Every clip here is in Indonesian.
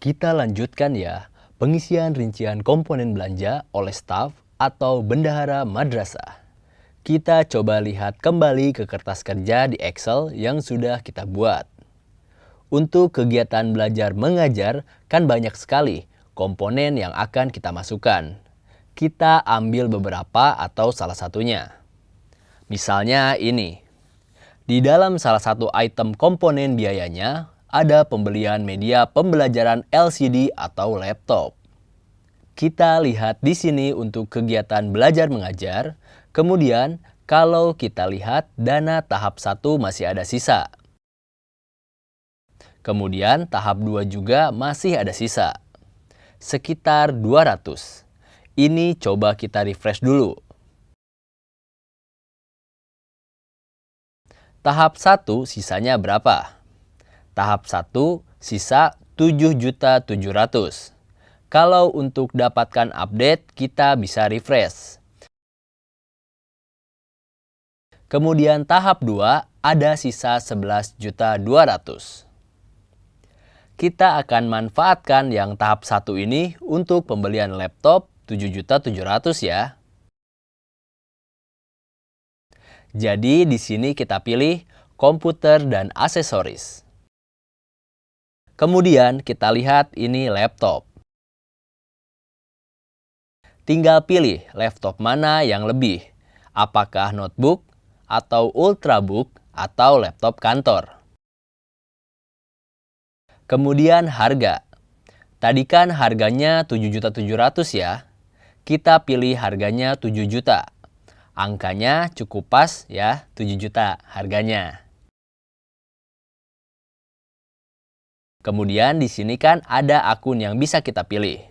Kita lanjutkan ya, pengisian rincian komponen belanja oleh staf atau bendahara madrasah. Kita coba lihat kembali ke kertas kerja di Excel yang sudah kita buat. Untuk kegiatan belajar mengajar kan banyak sekali komponen yang akan kita masukkan. Kita ambil beberapa atau salah satunya. Misalnya ini. Di dalam salah satu item komponen biayanya, ada pembelian media pembelajaran LCD atau laptop. Kita lihat di sini untuk kegiatan belajar mengajar. Kemudian, kalau kita lihat dana tahap 1 masih ada sisa. Kemudian, tahap 2 juga masih ada sisa. Sekitar 200. Ini coba kita refresh dulu. Tahap 1 sisanya berapa? Tahap 1 sisa 7.700.000. Kalau untuk dapatkan update, kita bisa refresh. Kemudian tahap 2 ada sisa 11.200.000. Kita akan manfaatkan yang tahap 1 ini untuk pembelian laptop 7.700.000 ya. Jadi di sini kita pilih komputer dan aksesoris. Kemudian kita lihat ini laptop. Tinggal pilih laptop mana yang lebih, apakah notebook, atau ultrabook, atau laptop kantor. Kemudian harga. Tadi kan harganya 7.700.000 ya. Kita pilih harganya 7 juta. Angkanya cukup pas ya, 7 juta harganya. Kemudian di sini kan ada akun yang bisa kita pilih.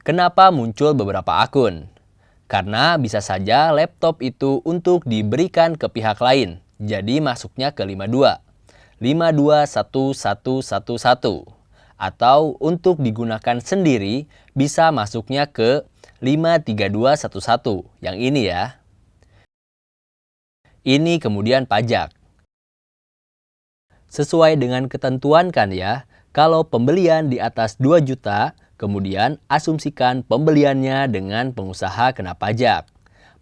Kenapa muncul beberapa akun? Karena bisa saja laptop itu untuk diberikan ke pihak lain, jadi masuknya ke 52. 521111. Atau untuk digunakan sendiri, bisa masuknya ke 53211, yang ini ya. Ini kemudian pajak. Sesuai dengan ketentuan kan ya, kalau pembelian di atas 2 juta, kemudian asumsikan pembeliannya dengan pengusaha kena pajak.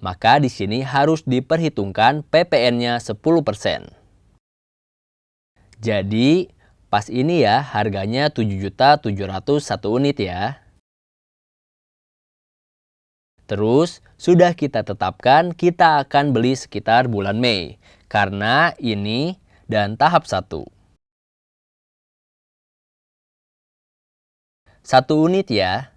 Maka di sini harus diperhitungkan PPN-nya 10%. Jadi, pas ini ya harganya 7.700.000 unit ya. Terus, sudah kita tetapkan kita akan beli sekitar bulan Mei. Karena ini dan tahap 1. 1 unit ya.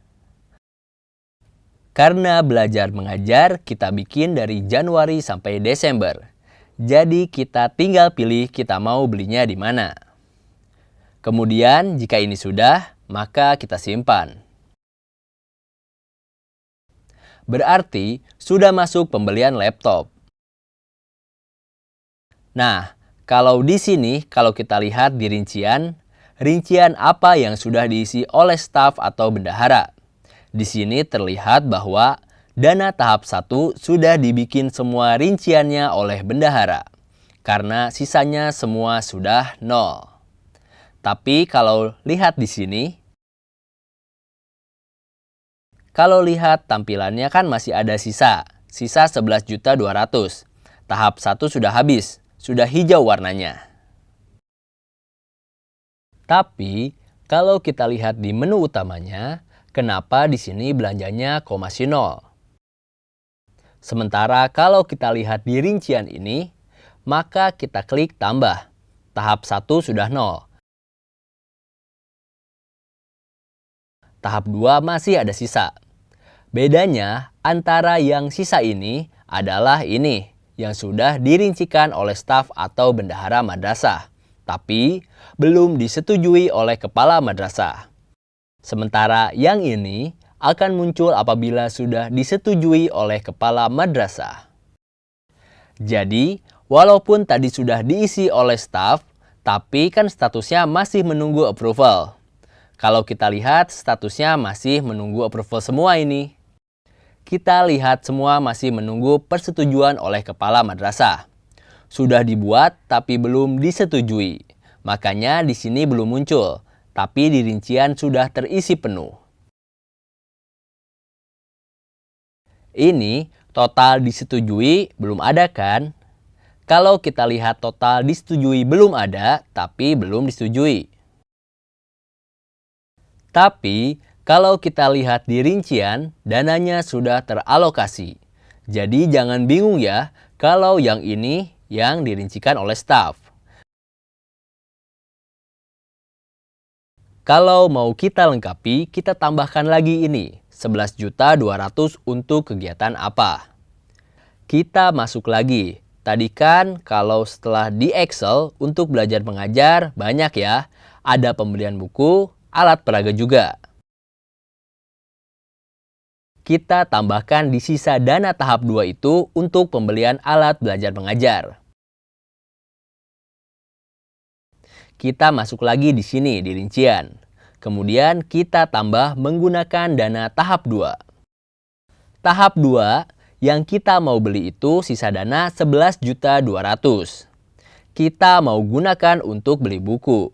Karena belajar mengajar kita bikin dari Januari sampai Desember. Jadi kita tinggal pilih kita mau belinya di mana. Kemudian jika ini sudah, maka kita simpan. Berarti sudah masuk pembelian laptop. Nah, kalau di sini kalau kita lihat di rincian apa yang sudah diisi oleh staf atau bendahara. Di sini terlihat bahwa dana tahap 1 sudah dibikin semua rinciannya oleh bendahara. Karena sisanya semua sudah 0. Tapi kalau lihat di sini, kalau lihat tampilannya kan masih ada sisa 11.200.000. Tahap 1 sudah habis, sudah hijau warnanya. Tapi kalau kita lihat di menu utamanya, kenapa di sini belanjanya masih 0? Sementara kalau kita lihat di rincian ini, maka kita klik tambah. Tahap 1 sudah 0. Tahap 2 masih ada sisa. Bedanya antara yang sisa ini adalah ini yang sudah dirincikan oleh staf atau bendahara madrasah, tapi belum disetujui oleh kepala madrasah. Sementara yang ini akan muncul apabila sudah disetujui oleh kepala madrasah. Jadi, walaupun tadi sudah diisi oleh staf, tapi kan statusnya masih menunggu approval. Kalau kita lihat statusnya masih menunggu approval semua ini. Kita lihat semua masih menunggu persetujuan oleh kepala madrasah. Sudah dibuat tapi belum disetujui. Makanya di sini belum muncul. tapi di rincian sudah terisi penuh. Ini total disetujui belum ada kan? Kalau kita lihat total disetujui belum ada, tapi belum disetujui. Tapi, kalau kita lihat di rincian, dananya sudah teralokasi. Jadi jangan bingung ya, kalau yang ini yang dirincikan oleh staf. Kalau mau kita lengkapi, kita tambahkan lagi ini, 11.200.000 untuk kegiatan apa. Kita masuk lagi. Tadi kan kalau setelah di Excel untuk belajar mengajar banyak ya. Ada pembelian buku, alat peraga juga. Kita tambahkan di sisa dana tahap 2 itu untuk pembelian alat belajar mengajar. Kita masuk lagi di sini di rincian. Kemudian kita tambah menggunakan dana tahap 2. Tahap 2 yang kita mau beli itu sisa dana 11.200.000. Kita mau gunakan untuk beli buku.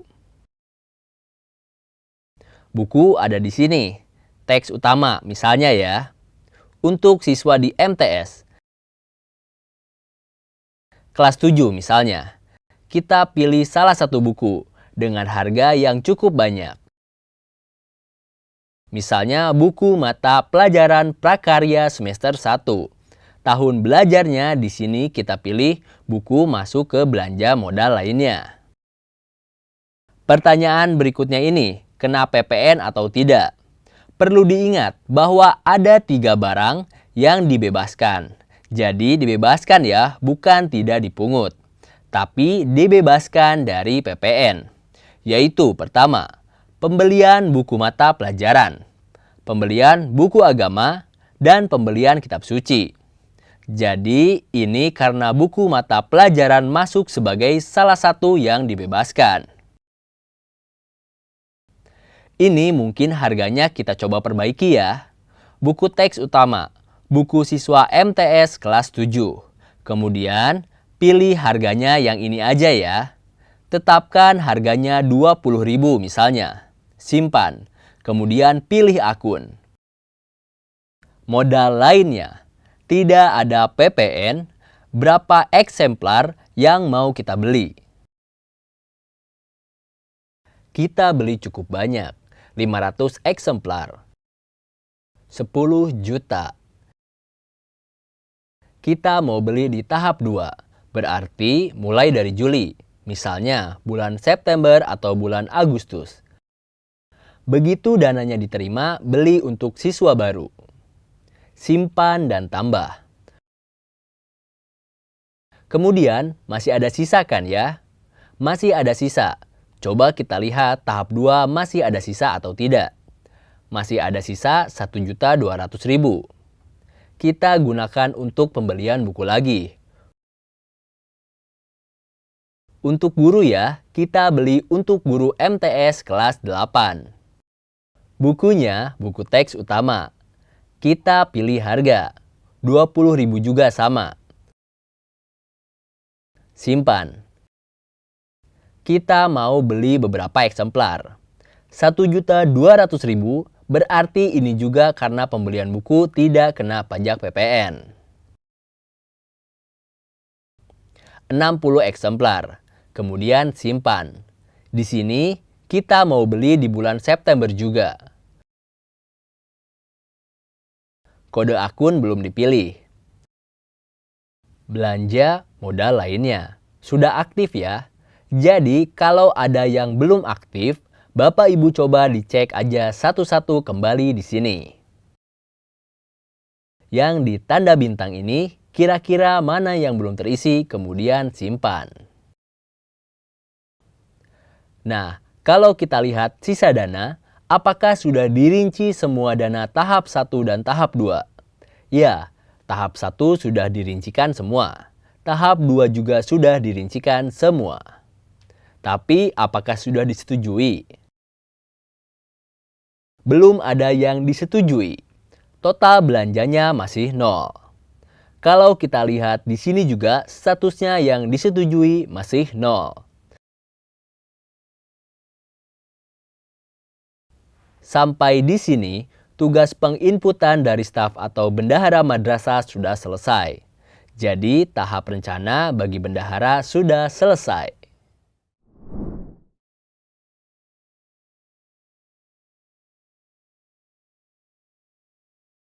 Buku ada di sini. Teks utama misalnya ya. Untuk siswa di MTS. Kelas 7 misalnya. Kita pilih salah satu buku dengan harga yang cukup banyak. Misalnya buku mata pelajaran prakarya semester 1. Tahun belajarnya di sini kita pilih buku masuk ke belanja modal lainnya. Pertanyaan berikutnya ini, kena PPN atau tidak? Perlu diingat bahwa ada 3 barang yang dibebaskan. Jadi dibebaskan ya, bukan tidak dipungut. Tapi dibebaskan dari PPN. Yaitu pertama, pembelian buku mata pelajaran, pembelian buku agama, dan pembelian kitab suci. Jadi ini karena buku mata pelajaran masuk sebagai salah satu yang dibebaskan. Ini mungkin harganya kita coba perbaiki ya. Buku teks utama, buku siswa MTS kelas 7. Kemudian pilih harganya yang ini aja ya. Tetapkan harganya 20.000 misalnya. Simpan. Kemudian pilih akun. Modal lainnya. Tidak ada PPN. Berapa eksemplar yang mau kita beli? Kita beli cukup banyak. 500 eksemplar. 10 juta. Kita mau beli di tahap 2. Berarti mulai dari Juli. Misalnya bulan September atau bulan Agustus. Begitu dananya diterima, beli untuk siswa baru. Simpan dan tambah. Kemudian masih ada sisa kan ya? Masih ada sisa. Coba kita lihat tahap 2 masih ada sisa atau tidak. Masih ada sisa 1.200.000. Kita gunakan untuk pembelian buku lagi. Untuk guru ya, kita beli untuk guru MTS kelas 8. Bukunya, buku teks utama. Kita pilih harga. 20.000 juga sama. Simpan. Kita mau beli beberapa eksemplar. 1.200.000 berarti ini juga karena pembelian buku tidak kena pajak PPN. 60 eksemplar. Kemudian simpan. Di sini kita mau beli di bulan September juga. Kode akun belum dipilih. Belanja modal lainnya. Sudah aktif ya. Jadi kalau ada yang belum aktif, Bapak Ibu coba dicek aja satu-satu kembali di sini. Yang di tanda bintang ini kira-kira mana yang belum terisi, kemudian simpan. Nah, kalau kita lihat sisa dana, apakah sudah dirinci semua dana tahap 1 dan tahap 2? Ya, tahap 1 sudah dirincikan semua. Tahap 2 juga sudah dirincikan semua. Tapi apakah sudah disetujui? Belum ada yang disetujui. Total belanjanya masih 0. Kalau kita lihat di sini juga statusnya yang disetujui masih 0. Sampai di sini, tugas penginputan dari staf atau bendahara madrasah sudah selesai. Jadi, tahap rencana bagi bendahara sudah selesai.